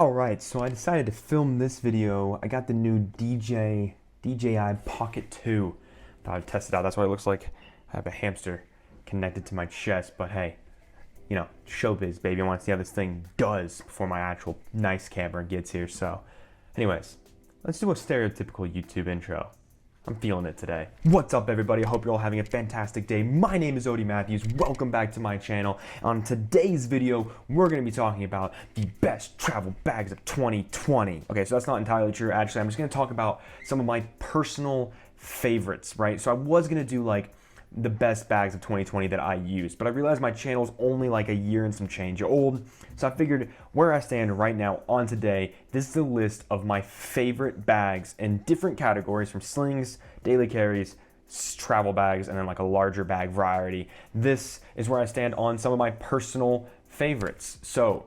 Alright, so I decided to film this video. I got the new DJI Pocket 2. Thought I'd test it out. That's what it looks like. I have a hamster connected to my chest, but hey, you know, showbiz, baby. I want to see how this thing does before my actual nice camera gets here. So, anyways, let's do a stereotypical YouTube intro. I'm feeling it today. What's up, everybody? I hope you're all having a fantastic day. My name is Odie Matthews. Welcome back to my channel. On today's video, we're going to be talking about the best travel bags of 2020. Okay, so that's not entirely true. Actually, I'm just going to talk about some of my personal favorites, right? So I was going to do like the best bags of 2020 that I used, but I realized my channel's only like a year and some change old, so I figured where I stand right now on today, this is a list of my favorite bags in different categories, from slings, daily carries, travel bags, and then like a larger bag variety. This is where I stand on some of my personal favorites. So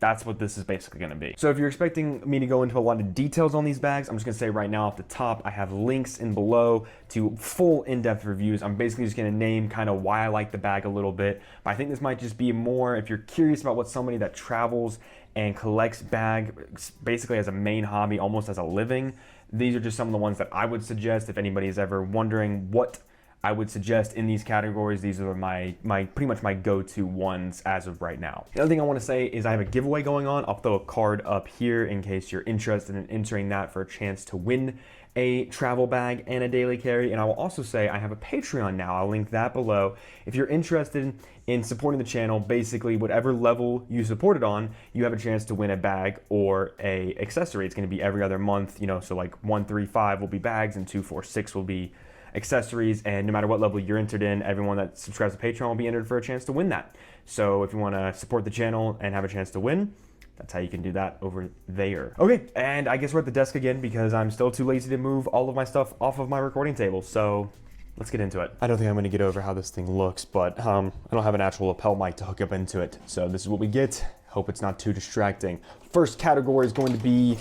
that's what this is basically going to be. So if you're expecting me to go into a lot of details on these bags, I'm just going to say right now off the top, I have links in below to full in-depth reviews. I'm basically just going to name kind of why I like the bag a little bit. But I think this might just be more if you're curious about what somebody that travels and collects bags basically as a main hobby, almost as a living. These are just some of the ones that I would suggest if anybody is ever wondering what I would suggest in these categories. These are my pretty much my go-to ones as of right now. The other thing I want to say is I have a giveaway going on. I'll throw a card up here in case you're interested in entering that for a chance to win a travel bag and a daily carry. And I will also say I have a Patreon now. I'll link that below. If you're interested in supporting the channel, basically whatever level you support it on, you have a chance to win a bag or a accessory. It's going to be every other month, you know, so like 1, 3, 5 will be bags and 2, 4, 6 will be accessories, and no matter what level you're entered in, everyone that subscribes to Patreon will be entered for a chance to win that. So if you want to support the channel and have a chance to win, that's how you can do that over there. Okay, and I guess we're at the desk again because I'm still too lazy to move all of my stuff off of my recording table, so let's get into it. I don't think I'm going to get over how this thing looks, but I don't have an actual lapel mic to hook up into it, so this is what we get. Hope it's not too distracting. First category is going to be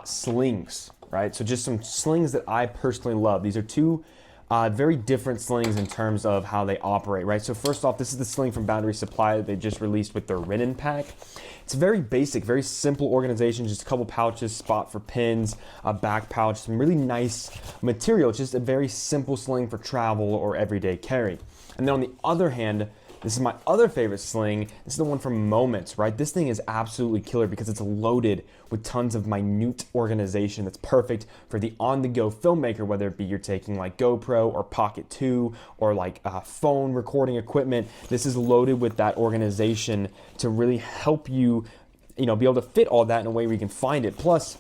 slings, right? So just some slings that I personally love. These are two very different slings in terms of how they operate, right? So first off, this is the sling from Boundary Supply that they just released with their Rennen pack. It's very basic, very simple organization, just a couple pouches, spot for pins, a back pouch, some really nice material. It's just a very simple sling for travel or everyday carry. And then on the other hand, this is my other favorite sling. This is the one from Moments, right? This thing is absolutely killer because it's loaded with tons of minute organization that's perfect for the on-the-go filmmaker, whether it be you're taking like GoPro or Pocket 2 or like phone recording equipment. This is loaded with that organization to really help you, be able to fit all that in a way where you can find it. Plus,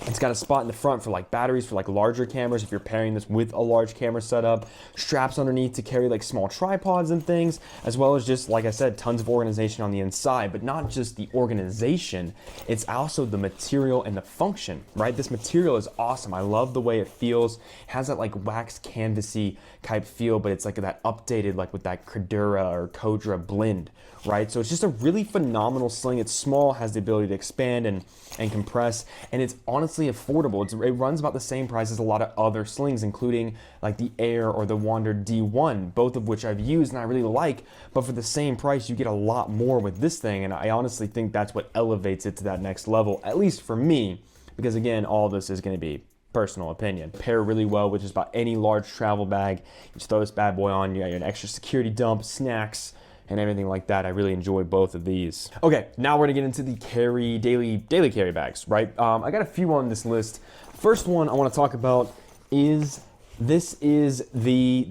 it's got a spot in the front for like batteries for like larger cameras if you're pairing this with a large camera setup, straps underneath to carry like small tripods and things, as well as just, like I said, tons of organization on the inside. But not just the organization, it's also the material and the function, right? This material is awesome. I love the way it feels. It has that like wax canvasy type feel, but it's like that updated like with that Cordura or Codra blend, right? So it's just a really phenomenal sling. It's small, has the ability to expand and compress, and it's honestly affordable. It runs about the same price as a lot of other slings, including like the Air or the Wandrd D1, both of which I've used and I really like, but for the same price, you get a lot more with this thing, and I honestly think that's what elevates it to that next level, at least for me, because again, all this is going to be personal opinion. Pair really well with just about any large travel bag. You just throw this bad boy on, you got an extra security dump, snacks, and everything like that. I really enjoy both of these. Okay, now we're gonna get into the daily carry bags, right? I got a few on this list. First one I want to talk about is this is the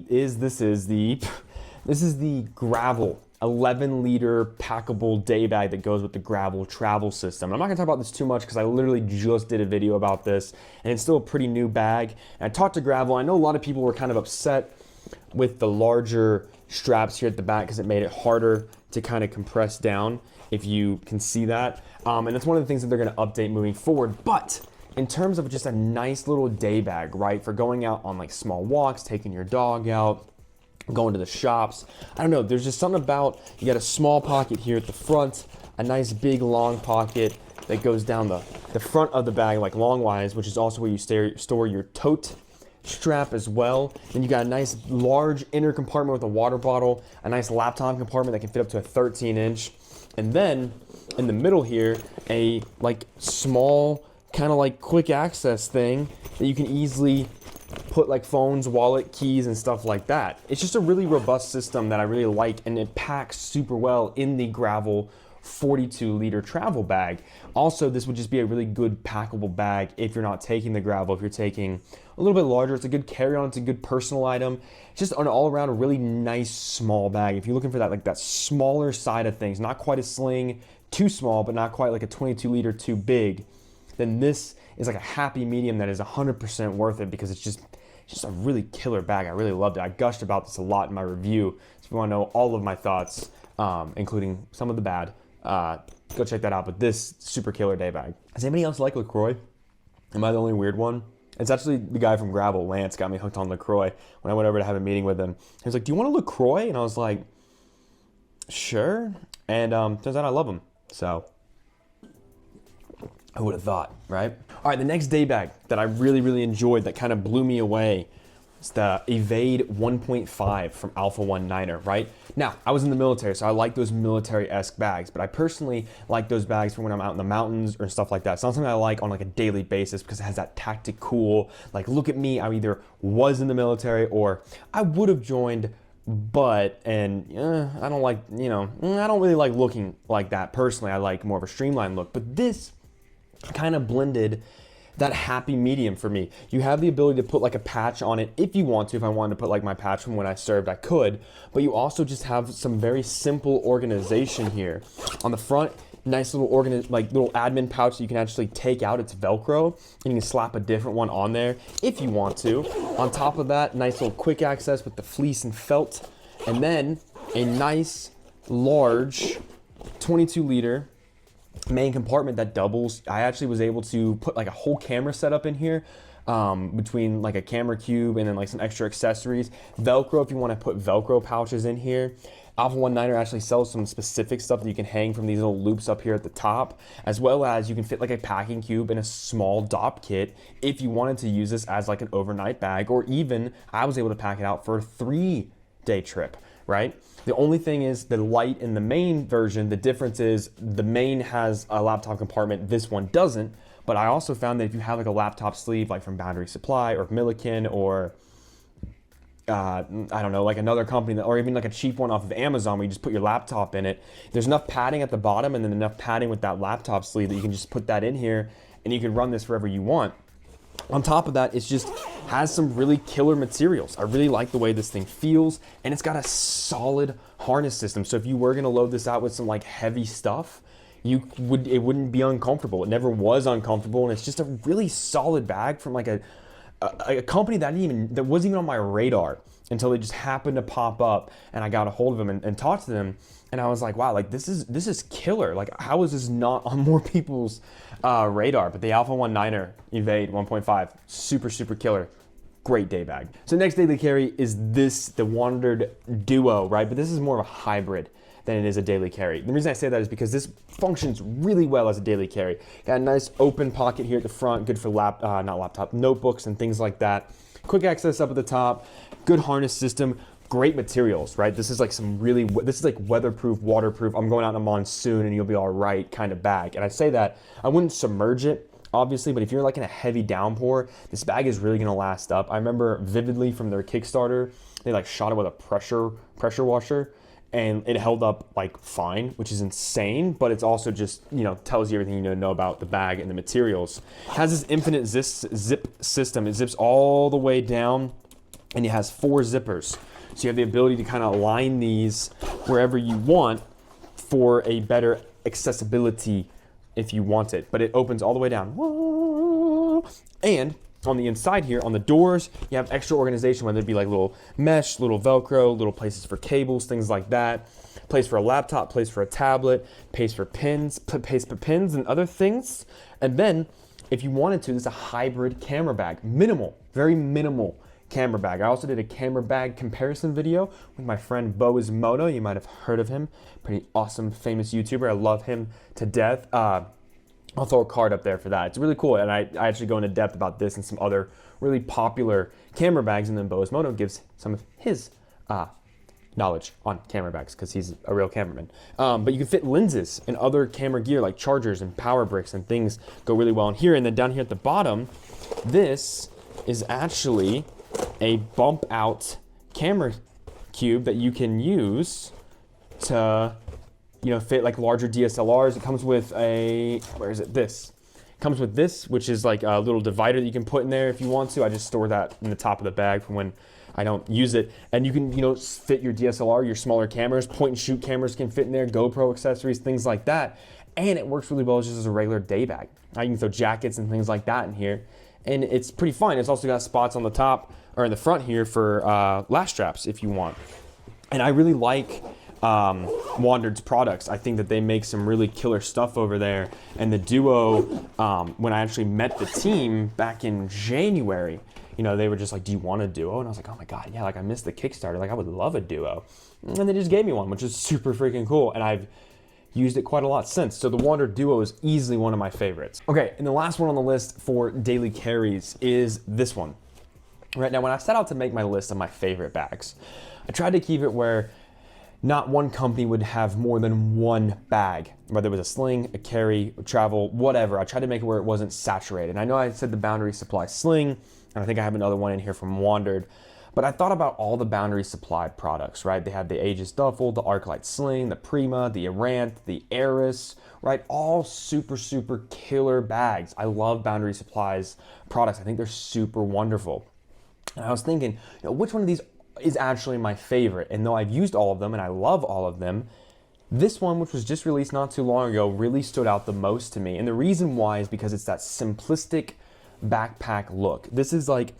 Gravel 11-liter packable day bag that goes with the Gravel travel system. I'm not gonna talk about this too much because I literally just did a video about this, and it's still a pretty new bag. And I talked to Gravel. I know a lot of people were kind of upset with the larger straps here at the back because it made it harder to kind of compress down, if you can see that. And that's one of the things that they're going to update moving forward. But in terms of just a nice little day bag, right, for going out on like small walks, taking your dog out, going to the shops, I don't know, there's just something about, you got a small pocket here at the front, a nice big long pocket that goes down the front of the bag like longwise, which is also where you store your tote strap as well. Then you got a nice large inner compartment with a water bottle, a nice laptop compartment that can fit up to a 13-inch, and then in the middle here, a like small kind of like quick access thing that you can easily put like phones, wallet, keys, and stuff like that. It's just a really robust system that I really like, and it packs super well in the gravel 42-liter travel bag. Also, this would just be a really good packable bag if you're not taking the gravel. If you're taking a little bit larger, it's a good carry-on, it's a good personal item. It's just an all-around really nice small bag. If you're looking for that, like that smaller side of things, not quite a Sling, too small, but not quite like a 22-liter too big, then this is like a happy medium that is 100% worth it, because it's just a really killer bag. I really loved it. I gushed about this a lot in my review. So if you want to know all of my thoughts, including some of the bad, go check that out. But this super killer day bag. Does anybody else like LaCroix? Am I the only weird one? It's actually the guy from Gravel, Lance, got me hooked on LaCroix when I went over to have a meeting with him. He was like, "Do you want a LaCroix?" And I was like, "Sure." And turns out I love him. So who would have thought, right? All right, the next day bag that I really, really enjoyed that kind of blew me away is the Evade 1.5 from Alpha 1 Niner, right? Now, I was in the military, so I like those military-esque bags, but I personally like those bags for when I'm out in the mountains or stuff like that. It's not something I like on like a daily basis because it has that tactic cool, like, look at me, I either was in the military or I would have joined, but, and I don't like, I don't really like looking like that personally. I like more of a streamlined look, but this kind of blended that happy medium for me. You have the ability to put like a patch on it if you want to. If I wanted to put like my patch from when I served, I could, but you also just have some very simple organization here. On the front, nice little little admin pouch that you can actually take out. It's Velcro, and you can slap a different one on there if you want to. On top of that, nice little quick access with the fleece and felt, and then a nice large 22-liter main compartment that doubles. I actually was able to put like a whole camera setup in here, between like a camera cube and then like some extra accessories. Velcro if you want to put Velcro pouches in here. Alpha 1 Niner actually sells some specific stuff that you can hang from these little loops up here at the top, as well as you can fit like a packing cube in a small Dopp kit if you wanted to use this as like an overnight bag, or even I was able to pack it out for a 3-day trip, right? The only thing is the light in the main version, the difference is the main has a laptop compartment, this one doesn't. But I also found that if you have like a laptop sleeve, like from Boundary Supply or Milliken or I don't know, like another company, or even like a cheap one off of Amazon where you just put your laptop in it, there's enough padding at the bottom and then enough padding with that laptop sleeve that you can just put that in here and you can run this wherever you want. On top of that, it just has some really killer materials. I really like the way this thing feels, and it's got a solid harness system. So if you were gonna load this out with some like heavy stuff, it wouldn't be uncomfortable. It never was uncomfortable, and it's just a really solid bag from like a company that wasn't even on my radar until they just happened to pop up, and I got a hold of them and talked to them, and I was like, wow, like this is killer. Like, how is this not on more people's radar? But the Alpha 1 Niner Evade 1.5, super killer. Great day bag. So next daily carry is the Wandrd Duo, right? But this is more of a hybrid than it is a daily carry. The reason I say that is because this functions really well as a daily carry. Got a nice open pocket here at the front, good for notebooks and things like that. Quick access up at the top, good harness system, great materials, right? This is like this is like weatherproof, waterproof, I'm going out in a monsoon and you'll be all right kind of bag. And I say that, I wouldn't submerge it, obviously, but if you're like in a heavy downpour, this bag is really gonna last up. I remember vividly from their Kickstarter, they like shot it with a pressure washer, and it held up like fine, which is insane, but it's also just, tells you everything you need to know about the bag and the materials. It has this infinite zip system. It zips all the way down, and it has 4 zippers. So you have the ability to kind of line these wherever you want for a better accessibility if you want it. But it opens all the way down. And on the inside here, on the doors, you have extra organization, whether it be like little mesh, little Velcro, little places for cables, things like that. Place for a laptop, place for a tablet, place for pins and other things. And then, if you wanted to, this is a hybrid camera bag. Minimal, very minimal camera bag. I also did a camera bag comparison video with my friend Moto. You might have heard of him. Pretty awesome, famous YouTuber. I love him to death. I'll throw a card up there for that. It's really cool, and I actually go into depth about this and some other really popular camera bags, and then Moto gives some of his knowledge on camera bags because he's a real cameraman. But you can fit lenses and other camera gear like chargers and power bricks and things go really well in here. And then down here at the bottom, this is actually a bump out camera cube that you can use to, you know, fit like larger DSLRs. It comes with a, where is it? This. It comes with this, which is like a little divider that you can put in there if you want to. I just store that in the top of the bag for when I don't use it. And you can, you know, fit your DSLR, your smaller cameras, point and shoot cameras can fit in there, GoPro accessories, things like that. And it works really well just as a regular day bag. You can throw jackets and things like that in here. And it's pretty fun. It's also got spots on the top or in the front here for lash straps if you want. And I really like Wandrd's products. I think that they make some really killer stuff over there. And the Duo, when I actually met the team back in January, you know, they were just like, do you want a Duo? And I was like, oh my God, yeah, like I missed the Kickstarter. Like I would love a Duo. And they just gave me one, which is super freaking cool. And I've used it quite a lot since. So the Wandrd Duo is easily one of my favorites. Okay, and the last one on the list for daily carries is this one. Right now, when I set out to make my list of my favorite bags, I tried to keep it where not one company would have more than one bag, whether it was a sling, a carry, a travel, whatever. I tried to make it where it wasn't saturated. And I know I said the Boundary Supply sling, and I think I have another one in here from Wandrd, but I thought about all the Boundary Supply products, right? They have the Aegis Duffel, the Arclight Sling, the Prima, the Errant, the Eris, right? All super, super killer bags. I love Boundary Supply's products. I think they're super wonderful. And I was thinking, you know, which one of these is actually my favorite? And though I've used all of them and I love all of them, this one, which was just released not too long ago, really stood out the most to me. And the reason why is because it's that simplistic backpack look. This is like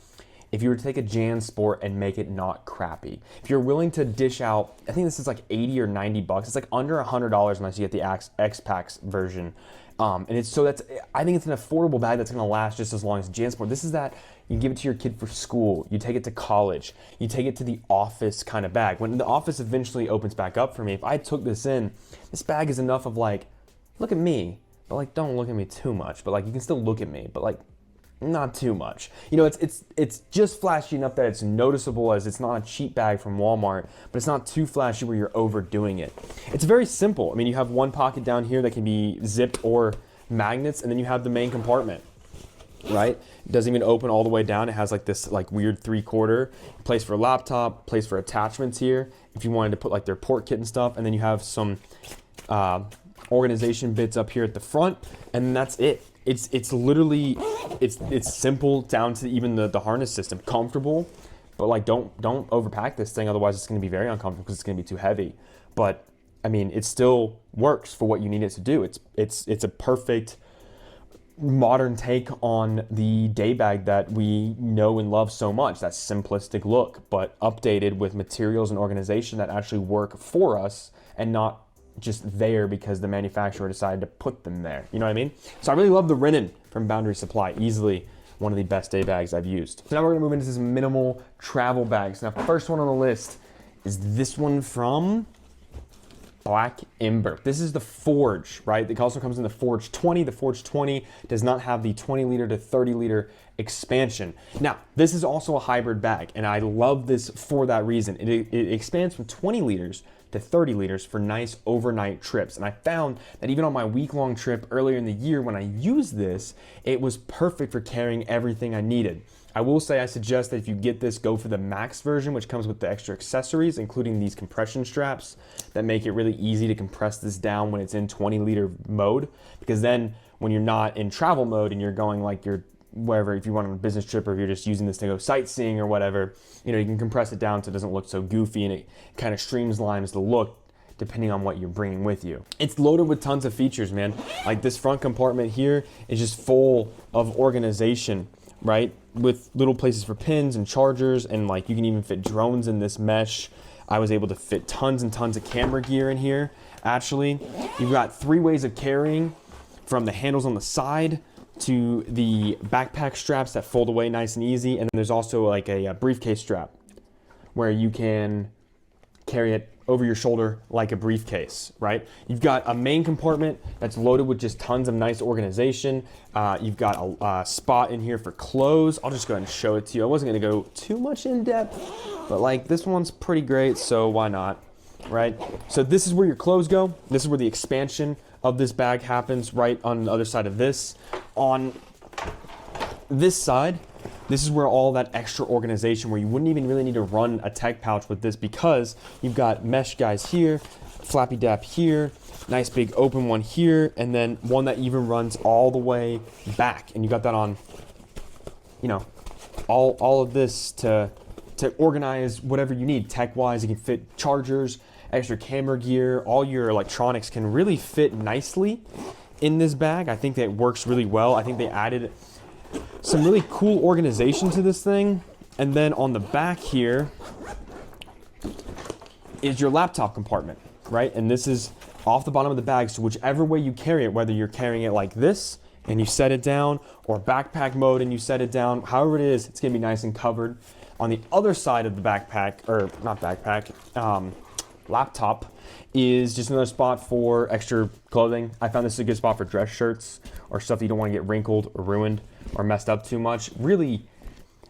if you were to take a Jan Sport and make it not crappy. If you're willing to dish out, I think this is like 80 or 90 bucks. It's like under $100 unless you get the X-Packs version. And it's so that's, I think it's an affordable bag that's gonna last just as long as Jan Sport. This is that you give it to your kid for school, you take it to college, you take it to the office kind of bag. When the office eventually opens back up for me, if I took this in, this bag is enough of like, look at me, but like don't look at me too much, but like you can still look at me, but like not too much. You know, it's just flashy enough that it's noticeable as it's not a cheap bag from Walmart, but it's not too flashy where you're overdoing it. It's very simple. I mean, you have one pocket down here that can be zipped or magnets, and then you have the main compartment, right? It doesn't even open all the way down. It has like this like weird 3/4 place for a laptop, place for attachments here if you wanted to put like their port kit and stuff, and then you have some organization bits up here at the front, and that's it. It's literally, it's simple down to even the harness system. Comfortable, but like don't overpack this thing, otherwise it's gonna be very uncomfortable because it's gonna be too heavy. But I mean, it still works for what you need it to do. It's a perfect modern take on the day bag that we know and love so much, that simplistic look, but updated with materials and organization that actually work for us and not just there because the manufacturer decided to put them there. You know what I mean? So I really love the Rennen from Boundary Supply. Easily one of the best day bags I've used. So now we're gonna move into some minimal travel bags. Now, first one on the list is this one from Black Ember. This is the Forge, right? It also comes in the Forge 20. The Forge 20 does not have the 20 liter to 30 liter expansion. Now, this is also a hybrid bag, and I love this for that reason. It expands from 20 liters to 30 liters for nice overnight trips. And I found that even on my week-long trip earlier in the year when I used this, it was perfect for carrying everything I needed. I will say I suggest that if you get this, go for the max version, which comes with the extra accessories, including these compression straps that make it really easy to compress this down when it's in 20 liter mode. Because then when you're not in travel mode and you're going like you're wherever, if you want on a business trip or if you're just using this to go sightseeing or whatever, you know, you can compress it down so it doesn't look so goofy and it kind of streamlines the look depending on what you're bringing with you. It's loaded with tons of features, man. Like this front compartment here is just full of organization, right? With little places for pins and chargers, and like you can even fit drones in this mesh. I was able to fit tons and tons of camera gear in here. Actually, you've got 3 ways of carrying, from the handles on the side to the backpack straps that fold away nice and easy. And then there's also like a briefcase strap where you can carry it over your shoulder like a briefcase, right? You've got a main compartment that's loaded with just tons of nice organization. You've got a spot in here for clothes. I'll just go ahead and show it to you. I wasn't gonna go too much in depth, but like this one's pretty great, so why not, right? So this is where your clothes go. This is where the expansion of this bag happens, right on the other side of this. On this side, this is where all that extra organization, where you wouldn't even really need to run a tech pouch with this, because you've got mesh guys here, flappy dap here, nice big open one here, and then one that even runs all the way back. And you got that on, you know, all of this to organize whatever you need tech-wise. You can fit chargers, extra camera gear, all your electronics can really fit nicely in this bag. I think that it works really well. I think they added some really cool organization to this thing. And then on the back here is your laptop compartment, right? And this is off the bottom of the bag, so whichever way you carry it, whether you're carrying it like this and you set it down, or backpack mode and you set it down, however it is, it's gonna be nice and covered. On the other side of the backpack, or not backpack, laptop, is just another spot for extra clothing. I found this is a good spot for dress shirts or stuff that you don't want to get wrinkled or ruined or messed up too much. Really,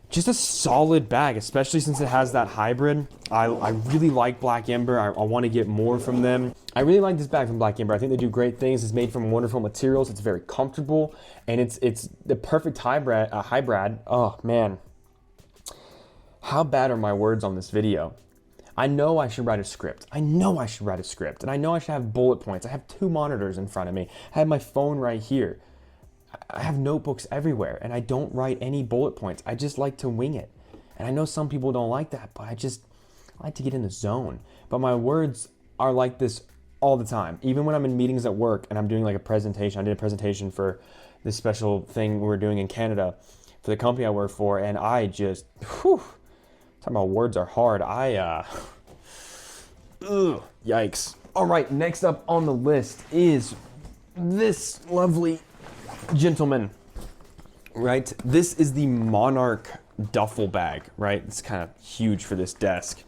just a solid bag, especially since it has that hybrid. I really like Black Ember. I want to get more from them. I really like this bag from Black Ember. I think they do great things. It's made from wonderful materials. It's very comfortable, and it's the perfect hybrid. Oh man, how bad are my words on this video? I know I should write a script. And I know I should have bullet points. I have 2 monitors in front of me. I have my phone right here. I have notebooks everywhere, and I don't write any bullet points. I just like to wing it. And I know some people don't like that, but I like to get in the zone. But my words are like this all the time. Even when I'm in meetings at work and I'm doing like a presentation. I did a presentation for this special thing we were doing in Canada for the company I work for, and I just, whew, talking about words are hard. Yikes. All right, next up on the list is this lovely gentleman, right? This is the Monarch Duffel bag, right? It's kind of huge for this desk.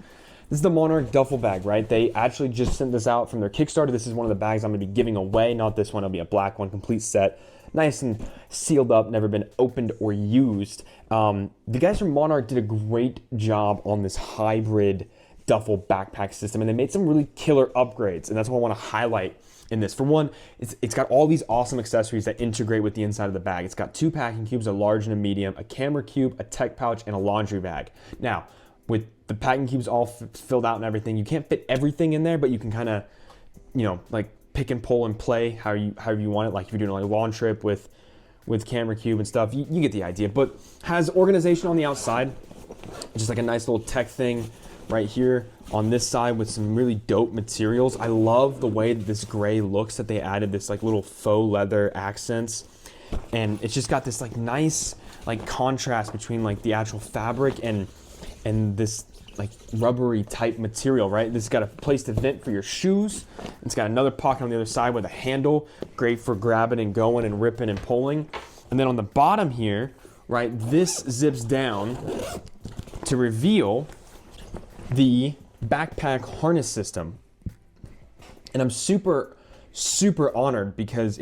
This is the Monarch Duffel bag, right? They actually just sent this out from their Kickstarter. This is one of the bags I'm gonna be giving away. Not this one, it'll be a black one, complete set. Nice and sealed up, never been opened or used. The guys from Monarch did a great job on this hybrid duffel backpack system, and they made some really killer upgrades, and that's what I want to highlight in this. For one, it's got all these awesome accessories that integrate with the inside of the bag. It's got 2 packing cubes, a large and a medium, a camera cube, a tech pouch, and a laundry bag. Now, with the packing cubes all filled out and everything, you can't fit everything in there, but you can kind of, you know, like pick and pull and play however you want it. Like if you're doing like a lawn trip with camera cube and stuff, you get the idea. But has organization on the outside, just like a nice little tech thing right here on this side with some really dope materials. I love the way that this gray looks, that they added this like little faux leather accents, and it's just got this like nice like contrast between like the actual fabric and this like rubbery type material, right? This has got a place to vent for your shoes. It's got another pocket on the other side with a handle, great for grabbing and going and ripping and pulling. And then on the bottom here, right, this zips down to reveal the backpack harness system. And I'm super honored because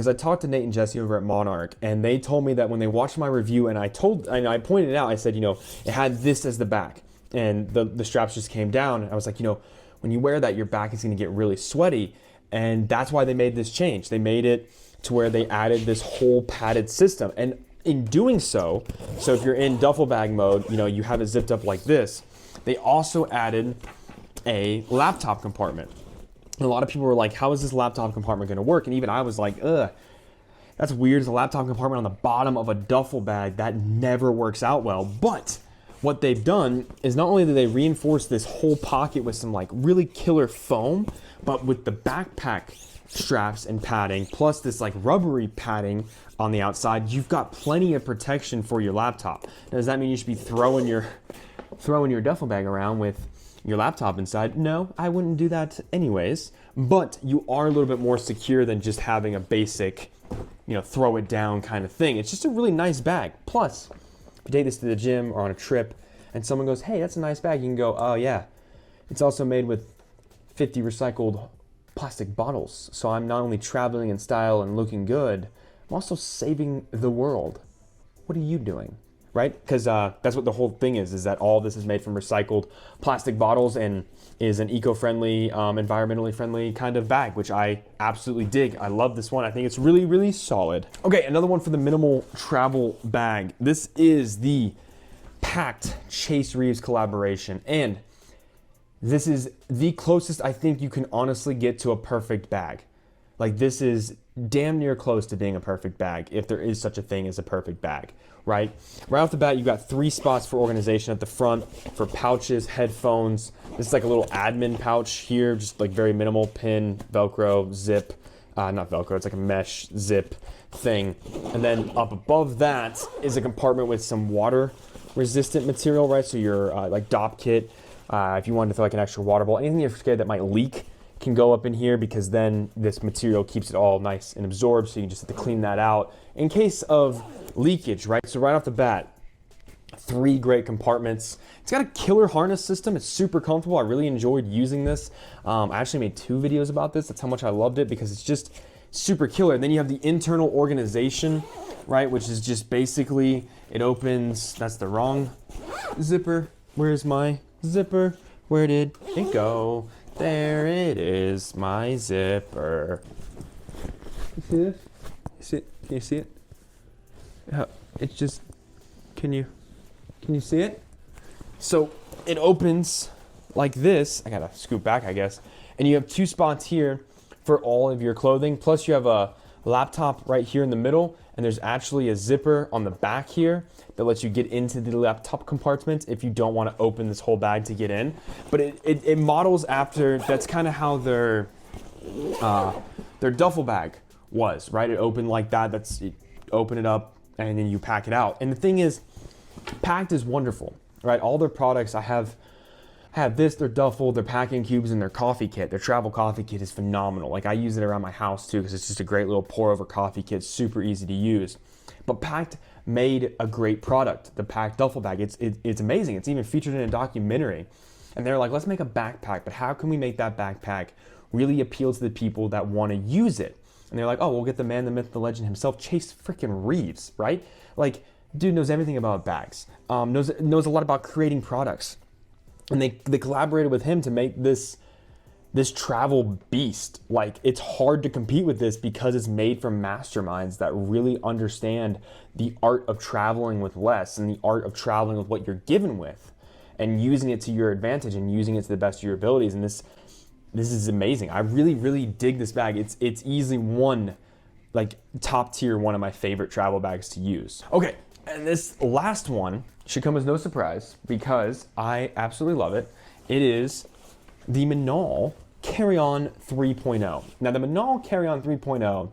I talked to Nate and Jesse over at Monarch, and they told me that when they watched my review, and I pointed it out, I said, you know, it had this as the back, and the straps just came down, and I was like, you know, when you wear that, your back is gonna get really sweaty, and that's why they made this change. They made it to where they added this whole padded system, and in doing so if you're in duffel bag mode, you know, you have it zipped up like this. They also added a laptop compartment. And a lot of people were like, how is this laptop compartment going to work? And even I was like, ugh, that's weird. It's a laptop compartment on the bottom of a duffel bag. That never works out well. But what they've done is not only do they reinforce this whole pocket with some like really killer foam, but with the backpack straps and padding, plus this like rubbery padding on the outside, you've got plenty of protection for your laptop. Now, does that mean you should be throwing your duffel bag around with your laptop inside? No, I wouldn't do that anyways, but you are a little bit more secure than just having a basic, you know, throw it down kind of thing. It's just a really nice bag. Plus, if you take this to the gym or on a trip and someone goes, hey, that's a nice bag, you can go, oh yeah, it's also made with 50 recycled plastic bottles. So I'm not only traveling in style and looking good, I'm also saving the world. What are you doing? right? Because that's what the whole thing is that all this is made from recycled plastic bottles and is an eco-friendly, environmentally friendly kind of bag, which I absolutely dig. I love this one. I think it's really, really solid. Okay, another one for the minimal travel bag. This is the Pakt Chase Reeves collaboration, and this is the closest I think you can honestly get to a perfect bag. Like, this is damn near close to being a perfect bag, if there is such a thing as a perfect bag, right? Right off the bat, you've got 3 spots for organization at the front for pouches, headphones. This is like a little admin pouch here, just like very minimal, pin, Velcro, zip, not Velcro, it's like a mesh zip thing. And then up above that is a compartment with some water resistant material, right? So your like Dopp kit, if you wanted to throw like an extra water bottle, anything you're scared that might leak can go up in here, because then this material keeps it all nice and absorbed, so you just have to clean that out in case of leakage, right? So right off the bat, 3 great compartments. It's got a killer harness system. It's super comfortable. I really enjoyed using this. I actually made 2 videos about this. That's how much I loved it, because it's just super killer. And then you have the internal organization, right, which is just basically, it opens, that's the wrong zipper. Where's my zipper? Where did it go? There it is, my zipper. You see this? You see it? Can you see it? It's just, can you see it? So it opens like this. I gotta scoot back, I guess. And you have 2 spots here for all of your clothing. Plus you have a laptop right here in the middle, and there's actually a zipper on the back here that lets you get into the laptop compartment if you don't want to open this whole bag to get in. But it models after, that's kind of how their duffel bag was, right? It opened like that. That's, you open it up and then you pack it out. And the thing is, Pakt is wonderful, right? All their products, I have this, their duffel, their packing cubes, and their coffee kit. Their travel coffee kit is phenomenal. Like, I use it around my house too, because it's just a great little pour over coffee kit, super easy to use. But Pakt made a great product, the Pakt duffel bag. It's amazing. It's even featured in a documentary. And they're like, let's make a backpack, but how can we make that backpack really appeal to the people that want to use it? And they're like, oh, we'll get the man, the myth, the legend himself, Chase freaking Reeves, right? Like, dude knows everything about bags, knows a lot about creating products. And they collaborated with him to make this travel beast. Like, it's hard to compete with this because it's made from masterminds that really understand the art of traveling with less and the art of traveling with what you're given with and using it to your advantage and using it to the best of your abilities. And this is amazing. I really, really dig this bag. It's easily one, like, top tier, one of my favorite travel bags to use. Okay, and this last one should come as no surprise because I absolutely love it. It is the Minaal Carry-On 3.0. Now, the Minaal Carry-On 3.0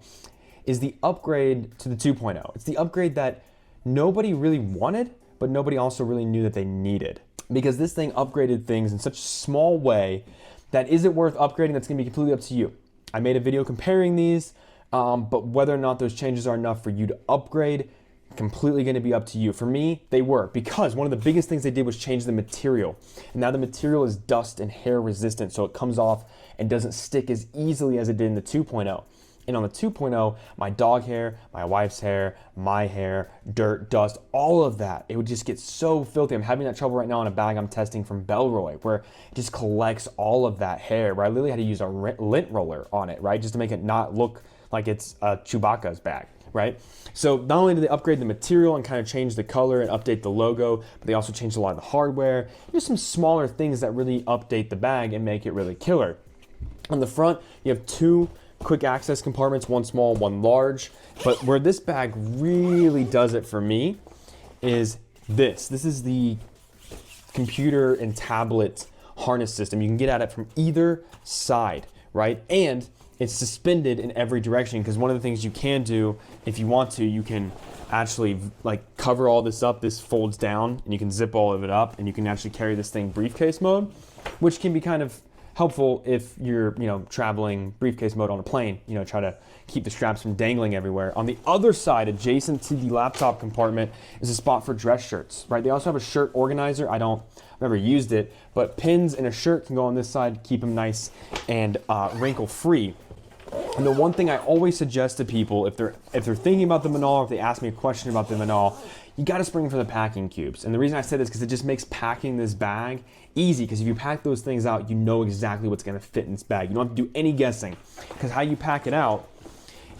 is the upgrade to the 2.0. It's the upgrade that nobody really wanted, but nobody also really knew that they needed, because this thing upgraded things in such a small way that is it worth upgrading? That's gonna be completely up to you. I made a video comparing these, but whether or not those changes are enough for you to upgrade, completely going to be up to you. For me, they were, because one of the biggest things they did was change the material. And now the material is dust and hair resistant, so it comes off and doesn't stick as easily as it did in the 2.0. And on the 2.0, my dog hair, my wife's hair, my hair, dirt, dust, all of that, it would just get so filthy. I'm having that trouble right now on a bag I'm testing from Belroy, where it just collects all of that hair, where I literally had to use a lint roller on it, right? Just to make it not look like it's Chewbacca's bag, right? So not only did they upgrade the material and kind of change the color and update the logo, but they also changed a lot of the hardware. Just some smaller things that really update the bag and make it really killer. On the front, you have 2 quick access compartments, one small, one large. But where this bag really does it for me is this. This is the computer and tablet harness system. You can get at it from either side, right? And it's suspended in every direction, because one of the things you can do if you want to, you can actually like cover all this up. This folds down and you can zip all of it up, and you can actually carry this thing briefcase mode, which can be kind of helpful if you're, traveling briefcase mode on a plane, try to keep the straps from dangling everywhere. On the other side, adjacent to the laptop compartment, is a spot for dress shirts, right? They also have a shirt organizer. I've never used it, but pins in a shirt can go on this side, keep them nice and wrinkle free. And the one thing I always suggest to people, if they're thinking about the Minaal, or if they ask me a question about the Minaal, you got to spring for the packing cubes. And the reason I say this is because it just makes packing this bag easy. Because if you pack those things out, you know exactly what's going to fit in this bag. You don't have to do any guessing. Because how you pack it out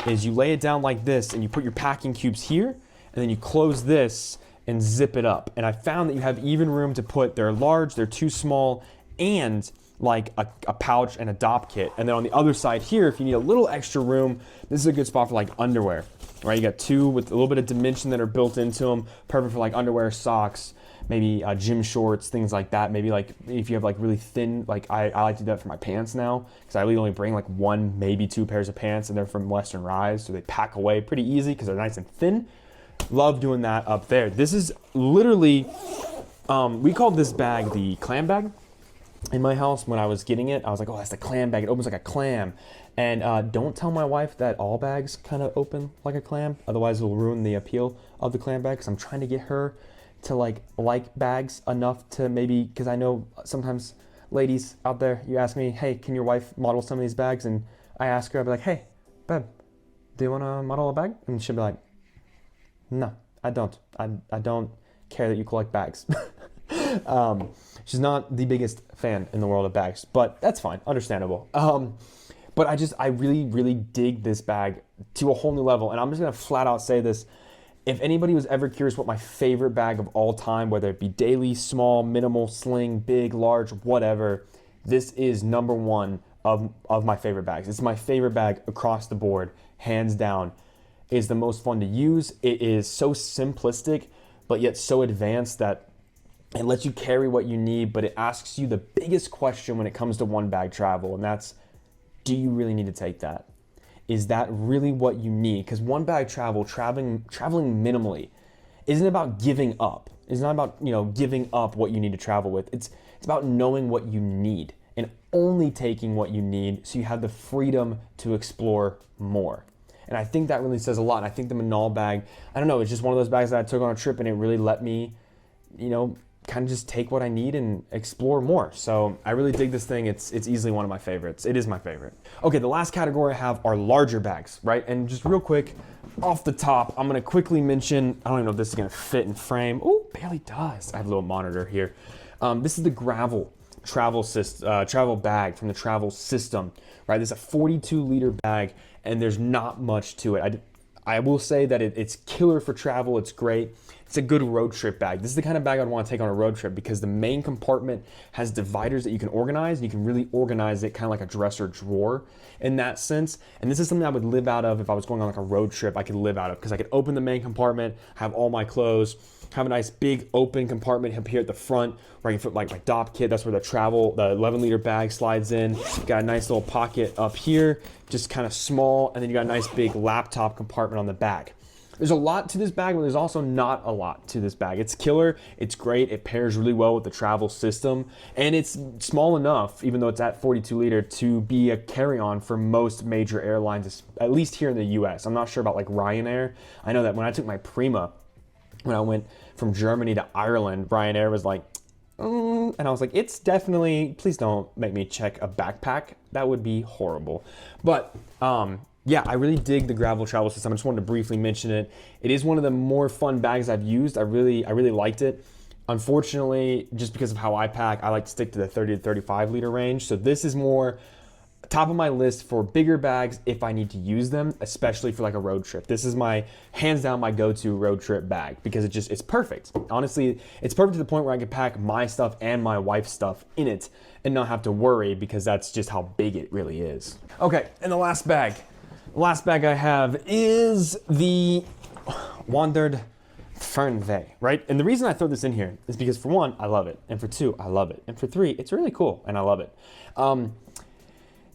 is you lay it down like this, and you put your packing cubes here, and then you close this and zip it up. And I found that you have even room to put, they're large, they're too small, and like a pouch and a Dopp kit. And then on the other side here, if you need a little extra room, this is a good spot for like underwear, right? You got two with a little bit of dimension that are built into them, perfect for like underwear, socks, maybe gym shorts, things like that. Maybe like if you have like really thin, like I like to do that for my pants now, because I really only bring like one, maybe two pairs of pants, and they're from Western Rise, so they pack away pretty easy because they're nice and thin. Love doing that up there. This is literally, we called this bag the clam bag. In my house, when I was getting it, I was like, oh, that's the clam bag. It opens like a clam. And don't tell my wife that all bags kind of open like a clam. Otherwise, it'll ruin the appeal of the clam bag. Because I'm trying to get her to like bags enough to maybe, because I know sometimes ladies out there, you ask me, hey, can your wife model some of these bags? And I ask her, I'll be like, hey, babe, do you want to model a bag? And she'll be like, no, I don't. I don't care that you collect bags. She's not the biggest fan in the world of bags, but that's fine, understandable. But I really, really dig this bag to a whole new level. And I'm just gonna flat out say this. If anybody was ever curious what my favorite bag of all time, whether it be daily, small, minimal, sling, big, large, whatever, this is number one of my favorite bags. It's my favorite bag across the board, hands down. It is the most fun to use. It is so simplistic, but yet so advanced that it lets you carry what you need, but it asks you the biggest question when it comes to one bag travel, and that's, do you really need to take that? Is that really what you need? Because one bag travel, traveling minimally, isn't about giving up. It's not about, giving up what you need to travel with. It's about knowing what you need and only taking what you need so you have the freedom to explore more. And I think that really says a lot. And I think the Minaal bag, I don't know, it's just one of those bags that I took on a trip, and it really let me, kind of just take what I need and explore more. So I really dig this thing. It's easily one of my favorites. It is my favorite. Okay, the last category I have are larger bags, right? And just real quick, off the top, I'm gonna quickly mention, I don't even know if this is gonna fit in frame. Oh, barely does. I have a little monitor here. This is the Gravel travel bag from the Travel System, right? This is a 42-liter bag, and there's not much to it. I will say that it's killer for travel. It's great. It's a good road trip bag. This is the kind of bag I'd want to take on a road trip because the main compartment has dividers that you can organize. And you can really organize it kind of like a dresser drawer in that sense. And this is something I would live out of if I was going on like a road trip. I could live out of because I could open the main compartment, have all my clothes, have a nice big open compartment up here at the front where I can fit like my Dopp kit. That's where the 11-liter bag slides in. Got a nice little pocket up here, just kind of small, and then you got a nice big laptop compartment on the back. There's a lot to this bag, but there's also not a lot to this bag. It's killer, it's great, it pairs really well with the Travel System, and it's small enough, even though it's at 42 liter, to be a carry-on for most major airlines, at least here in the US. I'm not sure about like Ryanair. I know that when I took my Prima, when I went from Germany to Ireland, Ryanair was like, and I was like, it's definitely, please don't make me check a backpack. That would be horrible. But yeah, I really dig the Gravel Travel System. I just wanted to briefly mention it. It is one of the more fun bags I've used. I really liked it. Unfortunately, just because of how I pack, I like to stick to the 30 to 35 liter range. So this is more top of my list for bigger bags if I need to use them, especially for like a road trip. This is my, hands down, my go-to road trip bag because it's perfect. Honestly, it's perfect to the point where I can pack my stuff and my wife's stuff in it and not have to worry because that's just how big it really is. Okay, and the last bag. The last bag I have is the Wandrd Fernweh, right? And the reason I throw this in here is because for one, I love it. And for two, I love it. And for three, it's really cool and I love it.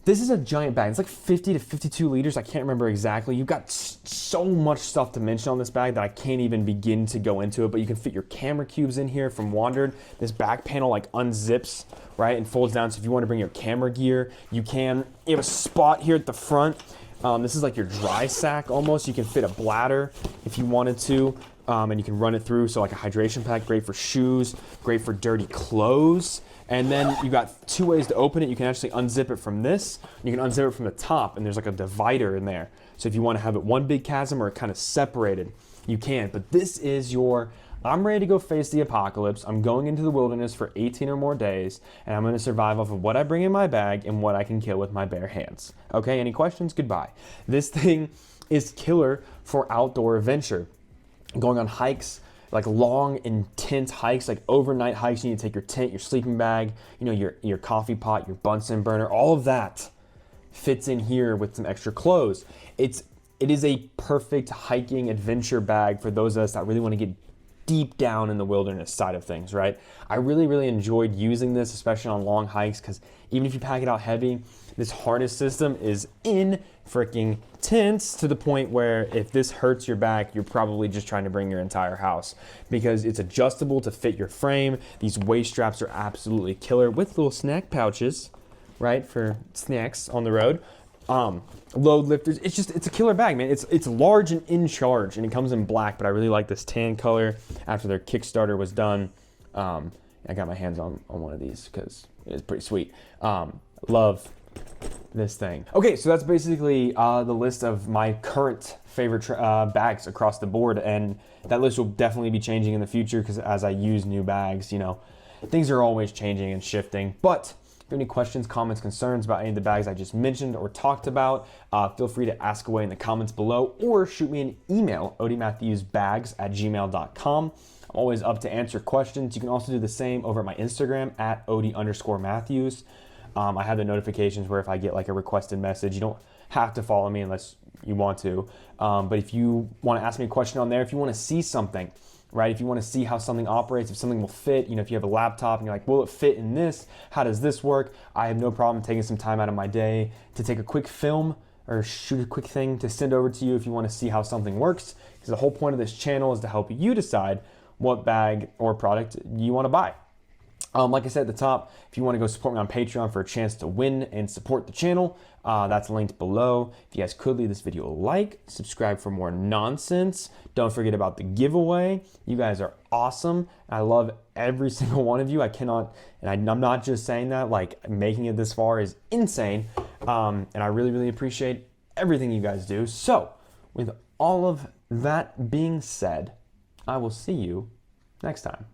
This is a giant bag. It's like 50 to 52 liters. I can't remember exactly. You've got so much stuff to mention on this bag that I can't even begin to go into it, but you can fit your camera cubes in here from Wandrd. This back panel like unzips, right, and folds down. So if you want to bring your camera gear, you can. You have a spot here at the front. This is like your dry sack almost. You can fit a bladder if you wanted to, and you can run it through. So like a hydration pack, great for shoes, great for dirty clothes. And then you got two ways to open it. You can actually unzip it from this. You can unzip it from the top, and there's like a divider in there. So if you want to have it one big chasm or kind of separated, you can. But this is your, I'm ready to go face the apocalypse. I'm going into the wilderness for 18 or more days, and I'm going to survive off of what I bring in my bag and what I can kill with my bare hands. Okay, any questions? Goodbye. This thing is killer for outdoor adventure. Going on hikes, like long, intense hikes, like overnight hikes. You need to take your tent, your sleeping bag, you know, your coffee pot, your Bunsen burner, all of that fits in here with some extra clothes. It is a perfect hiking adventure bag for those of us that really want to get deep down in the wilderness side of things, right? I really enjoyed using this, especially on long hikes, because even if you pack it out heavy, this harness system is in freaking tense to the point where if this hurts your back, you're probably just trying to bring your entire house, because it's adjustable to fit your frame. These waist straps are absolutely killer with little snack pouches, right, for snacks on the road. Load lifters. It's a killer bag, man. It's large and in charge, and it comes in black, but I really like this tan color after their Kickstarter was done. I got my hands on one of these because it's pretty sweet. Love this thing. Okay, so that's basically the list of my current favorite bags across the board, and that list will definitely be changing in the future because as I use new bags, you know, things are always changing and shifting. But if you have any questions, comments, concerns about any of the bags I just mentioned or talked about, feel free to ask away in the comments below or shoot me an email, odiematthewsbags@gmail.com. I'm always up to answer questions. You can also do the same over at my Instagram at odie_matthews. I have the notifications where if I get like a requested message, you don't have to follow me unless you want to. But if you want to ask me a question on there, if you want to see something, right? If you want to see how something operates, if something will fit, you know, if you have a laptop and you're like, will it fit in this? How does this work? I have no problem taking some time out of my day to take a quick film or shoot a quick thing to send over to you if you want to see how something works. Because the whole point of this channel is to help you decide what bag or product you want to buy. Like I said at the top, if you want to go support me on Patreon for a chance to win and support the channel, that's linked below. If you guys could leave this video a like, subscribe for more nonsense. Don't forget about the giveaway. You guys are awesome. I love every single one of you. I cannot, and I'm not just saying that, like making it this far is insane. And I really appreciate everything you guys do. So with all of that being said, I will see you next time.